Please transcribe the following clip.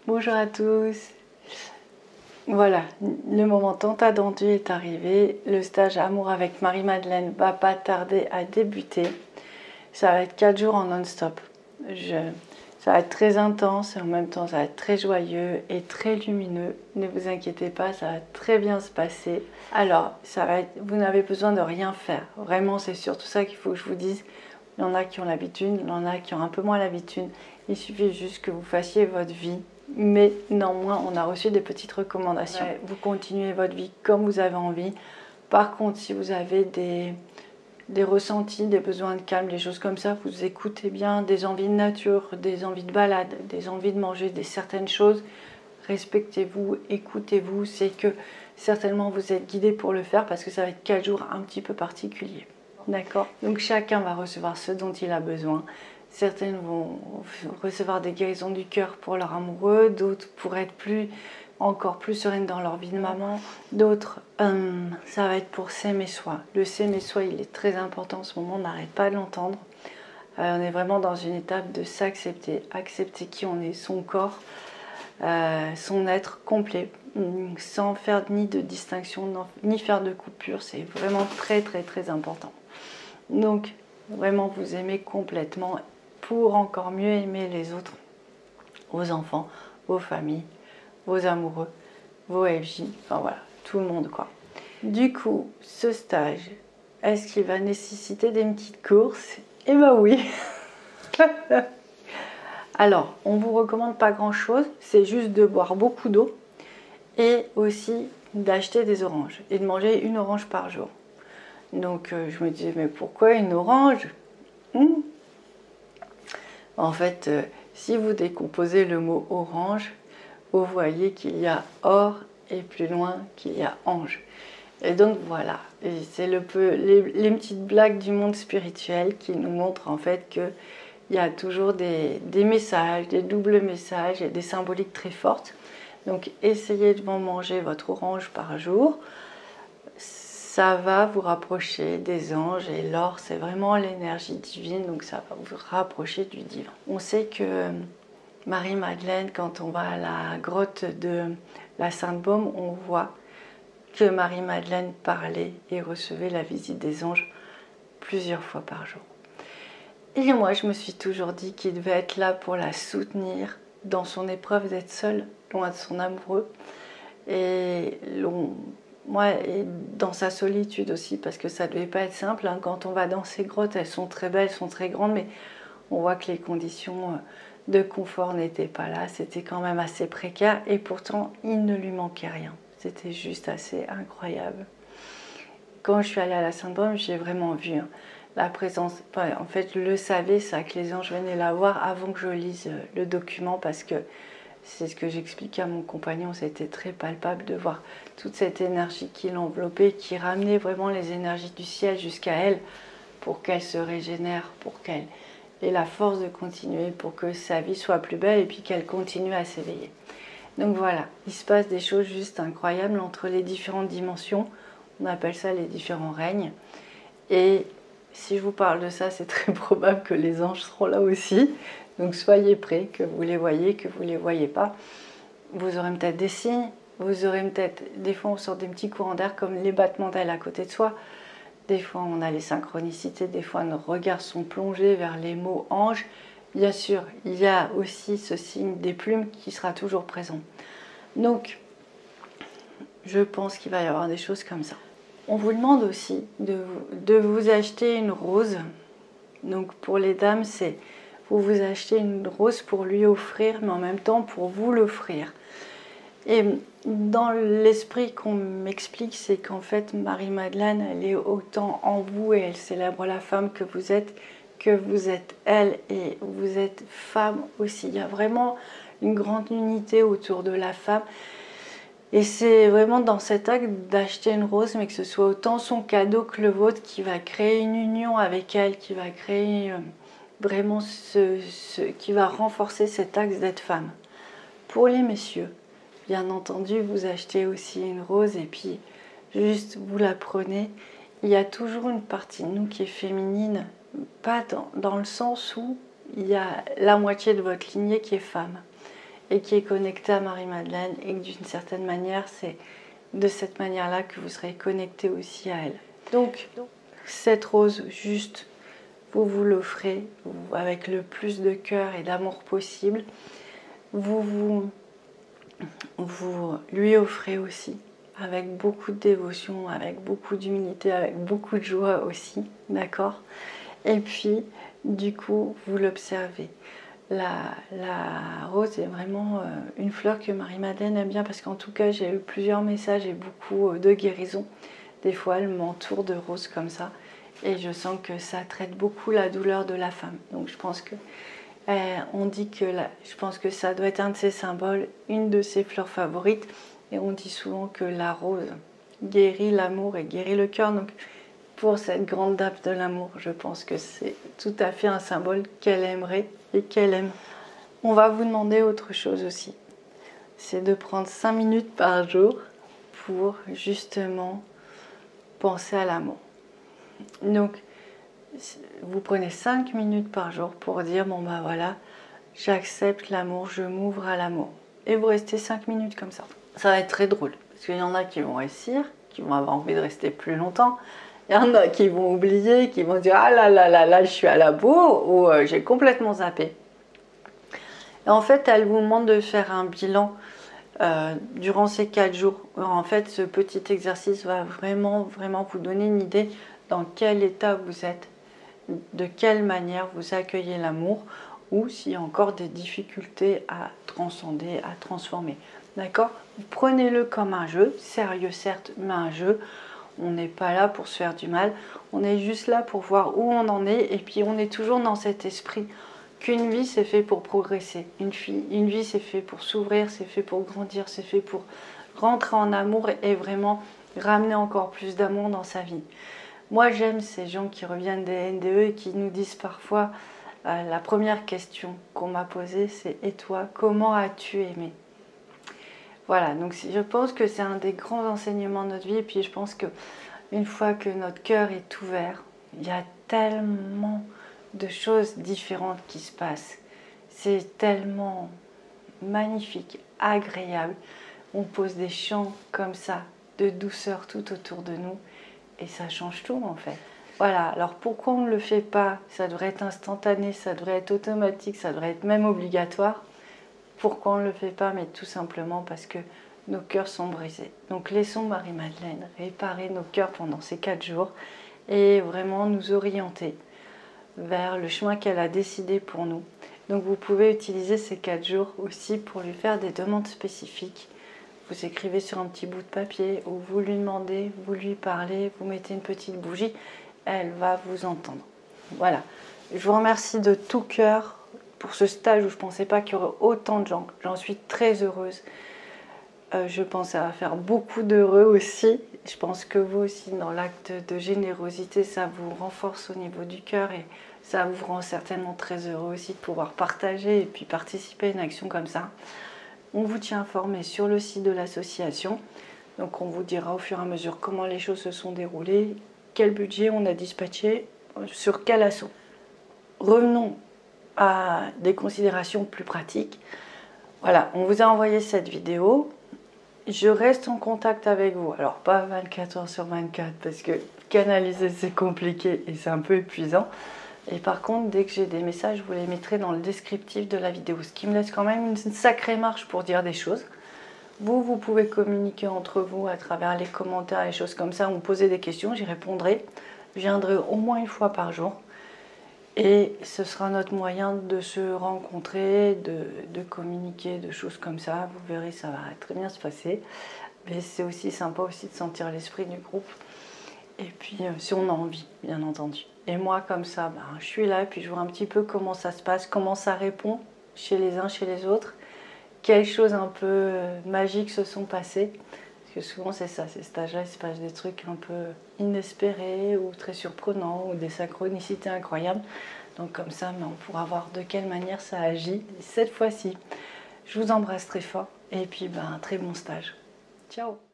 Bonjour à tous. Voilà, le moment tant attendu est arrivé. Le stage Amour avec Marie-Madeleine va pas tarder à débuter. Ça va être 4 jours en non-stop. Ça va être très intense et en même temps ça va être très joyeux et très lumineux. Ne vous inquiétez pas, ça va très bien se passer. Alors, vous n'avez besoin de rien faire. Vraiment, c'est surtout ça qu'il faut que je vous dise. Il y en a qui ont l'habitude, il y en a qui ont un peu moins l'habitude. Il suffit juste que vous fassiez votre vie. Mais néanmoins, on a reçu des petites recommandations. Ouais, vous continuez votre vie comme vous avez envie. Par contre, si vous avez des ressentis, des besoins de calme, des choses comme ça, vous écoutez bien, des envies de nature, des envies de balade, des envies de manger certaines choses, respectez-vous, écoutez-vous. C'est que certainement vous êtes guidé pour le faire parce que ça va être 4 jours un petit peu particuliers. D'accord? Donc chacun va recevoir ce dont il a besoin. Certaines vont recevoir des guérisons du cœur pour leur amoureux, d'autres pour être encore plus sereines dans leur vie de maman. D'autres, ça va être pour s'aimer soi. Le s'aimer soi, il est très important en ce moment, on n'arrête pas de l'entendre. On est vraiment dans une étape de s'accepter, accepter qui on est, son corps, son être complet, sans faire ni de distinction, ni faire de coupure. C'est vraiment très très très important. Donc, vraiment vous aimer complètement pour encore mieux aimer les autres, vos enfants, vos familles, vos amoureux, vos FJ, enfin voilà, tout le monde quoi. Du coup, ce stage, est-ce qu'il va nécessiter des petites courses? Eh ben oui. Alors, on vous recommande pas grand chose, c'est juste de boire beaucoup d'eau et aussi d'acheter des oranges et de manger une orange par jour. Donc je me disais, mais pourquoi une orange? En fait, si vous décomposez le mot orange, vous voyez qu'il y a or et plus loin qu'il y a ange. Et donc voilà, c'est les petites blagues du monde spirituel qui nous montrent en fait qu'il y a toujours des messages, des doubles messages et des symboliques très fortes. Donc essayez de manger votre orange par jour. Ça va vous rapprocher des anges et l'or, c'est vraiment l'énergie divine, donc ça va vous rapprocher du divin. On sait que Marie-Madeleine, quand on va à la grotte de la Sainte-Baume, on voit que Marie-Madeleine parlait et recevait la visite des anges plusieurs fois par jour. Et moi, je me suis toujours dit qu'il devait être là pour la soutenir dans son épreuve d'être seule, loin de son amoureux. Et dans sa solitude aussi, parce que ça ne devait pas être simple. Hein. Quand on va dans ces grottes, elles sont très belles, elles sont très grandes, mais on voit que les conditions de confort n'étaient pas là. C'était quand même assez précaire et pourtant, il ne lui manquait rien. C'était juste assez incroyable. Quand je suis allée à la Sainte-Baume, j'ai vraiment vu la présence. En fait, je le savais, ça, que les anges venaient la voir avant que je lise le document parce que c'est ce que j'expliquais à mon compagnon, c'était très palpable de voir toute cette énergie qui l'enveloppait, qui ramenait vraiment les énergies du ciel jusqu'à elle pour qu'elle se régénère, pour qu'elle ait la force de continuer, pour que sa vie soit plus belle et puis qu'elle continue à s'éveiller. Donc voilà, il se passe des choses juste incroyables entre les différentes dimensions, on appelle ça les différents règnes. Et si je vous parle de ça, c'est très probable que les anges seront là aussi. Donc soyez prêts, que vous les voyez, que vous ne les voyez pas. Vous aurez peut-être des signes, vous aurez peut-être, des fois on sort des petits courants d'air comme les battements d'ailes à côté de soi. Des fois on a les synchronicités, des fois nos regards sont plongés vers les mots anges. Bien sûr, il y a aussi ce signe des plumes qui sera toujours présent. Donc, je pense qu'il va y avoir des choses comme ça. On vous demande aussi de vous acheter une rose. Donc pour les dames, c'est vous achetez une rose pour lui offrir, mais en même temps pour vous l'offrir. Et dans l'esprit qu'on m'explique, c'est qu'en fait, Marie-Madeleine, elle est autant en vous et elle célèbre la femme que vous êtes elle et vous êtes femme aussi. Il y a vraiment une grande unité autour de la femme. Et c'est vraiment dans cet acte d'acheter une rose, mais que ce soit autant son cadeau que le vôtre, qui va créer une union avec elle, qui va créer vraiment qui va renforcer cet axe d'être femme. Pour les messieurs, bien entendu, vous achetez aussi une rose et puis juste vous la prenez. Il y a toujours une partie de nous qui est féminine, pas dans le sens où il y a la moitié de votre lignée qui est femme. et qui est connecté à Marie-Madeleine, et que d'une certaine manière, c'est de cette manière-là que vous serez connecté aussi à elle. Donc, cette rose, juste, vous l'offrez avec le plus de cœur et d'amour possible. Vous lui offrez aussi avec beaucoup de dévotion, avec beaucoup d'humilité, avec beaucoup de joie aussi, d'accord? Et puis, du coup, vous l'observez. La rose est vraiment une fleur que Marie-Madeleine aime bien, parce qu'en tout cas, j'ai eu plusieurs messages et beaucoup de guérisons. Des fois, elle m'entoure de roses comme ça, et je sens que ça traite beaucoup la douleur de la femme. Donc, je pense que on dit que je pense que ça doit être un de ses symboles, une de ses fleurs favorites. Et on dit souvent que la rose guérit l'amour et guérit le cœur. Donc pour cette grande dame de l'amour, je pense que c'est tout à fait un symbole qu'elle aimerait et qu'elle aime. On va vous demander autre chose aussi. C'est de prendre 5 minutes par jour pour justement penser à l'amour. Donc vous prenez 5 minutes par jour pour dire bon bah voilà, j'accepte l'amour, je m'ouvre à l'amour. Et vous restez 5 minutes comme ça. Ça va être très drôle, parce qu'il y en a qui vont réussir, qui vont avoir envie de rester plus longtemps. Il y en a qui vont oublier, qui vont dire ah là là là là, je suis à la bourre, ou j'ai complètement zappé. Et en fait, elle vous demande de faire un bilan durant ces 4 jours. En fait, ce petit exercice va vraiment vous donner une idée dans quel état vous êtes, de quelle manière vous accueillez l'amour, ou s'il y a encore des difficultés à transcender, à transformer. D'accord? Prenez-le comme un jeu, sérieux certes, mais un jeu. On n'est pas là pour se faire du mal, on est juste là pour voir où on en est, et puis on est toujours dans cet esprit qu'une vie c'est fait pour progresser, une vie c'est fait pour s'ouvrir, c'est fait pour grandir, c'est fait pour rentrer en amour et vraiment ramener encore plus d'amour dans sa vie. Moi j'aime ces gens qui reviennent des NDE et qui nous disent parfois la première question qu'on m'a posée c'est « Et toi, comment as-tu aimé ?» Voilà, donc je pense que c'est un des grands enseignements de notre vie, et puis je pense qu'une fois que notre cœur est ouvert, il y a tellement de choses différentes qui se passent. C'est tellement magnifique, agréable. On pose des chants comme ça, de douceur tout autour de nous, et ça change tout en fait. Voilà, alors pourquoi on ne le fait pas? Ça devrait être instantané, ça devrait être automatique, ça devrait être même obligatoire. Pourquoi on ne le fait pas? Mais tout simplement parce que nos cœurs sont brisés. Donc laissons Marie-Madeleine réparer nos cœurs pendant ces 4 jours et vraiment nous orienter vers le chemin qu'elle a décidé pour nous. Donc vous pouvez utiliser ces 4 jours aussi pour lui faire des demandes spécifiques. Vous écrivez sur un petit bout de papier ou vous lui demandez, vous lui parlez, vous mettez une petite bougie, elle va vous entendre. Voilà, je vous remercie de tout cœur pour ce stage où je ne pensais pas qu'il y aurait autant de gens. J'en suis très heureuse. Je pense que ça va faire beaucoup d'heureux aussi. Je pense que vous aussi, dans l'acte de générosité, ça vous renforce au niveau du cœur et ça vous rend certainement très heureux aussi de pouvoir partager et puis participer à une action comme ça. On vous tient informé sur le site de l'association. Donc on vous dira au fur et à mesure comment les choses se sont déroulées, quel budget on a dispatché, sur quel assaut. Revenons à des considérations plus pratiques. Voilà, on vous a envoyé cette vidéo. Je reste en contact avec vous. Alors pas 24 heures sur 24 parce que canaliser c'est compliqué et c'est un peu épuisant. Et par contre, dès que j'ai des messages, je vous les mettrai dans le descriptif de la vidéo. Ce qui me laisse quand même une sacrée marge pour dire des choses. Vous pouvez communiquer entre vous à travers les commentaires, les choses comme ça, ou me poser des questions, j'y répondrai. Je viendrai au moins une fois par jour. Et ce sera notre moyen de se rencontrer, de communiquer, de choses comme ça. Vous verrez, ça va très bien se passer. Mais c'est aussi sympa aussi de sentir l'esprit du groupe. Et puis, si on a envie, bien entendu. Et moi, comme ça, je suis là, et puis je vois un petit peu comment ça se passe, comment ça répond chez les uns, chez les autres. Quelles choses un peu magiques se sont passées. Parce que souvent, c'est ça, ces stages-là, il se passe des trucs un peu inespérés ou très surprenants ou des synchronicités incroyables. Donc comme ça, on pourra voir de quelle manière ça agit cette fois-ci. Je vous embrasse très fort et puis un très bon stage. Ciao!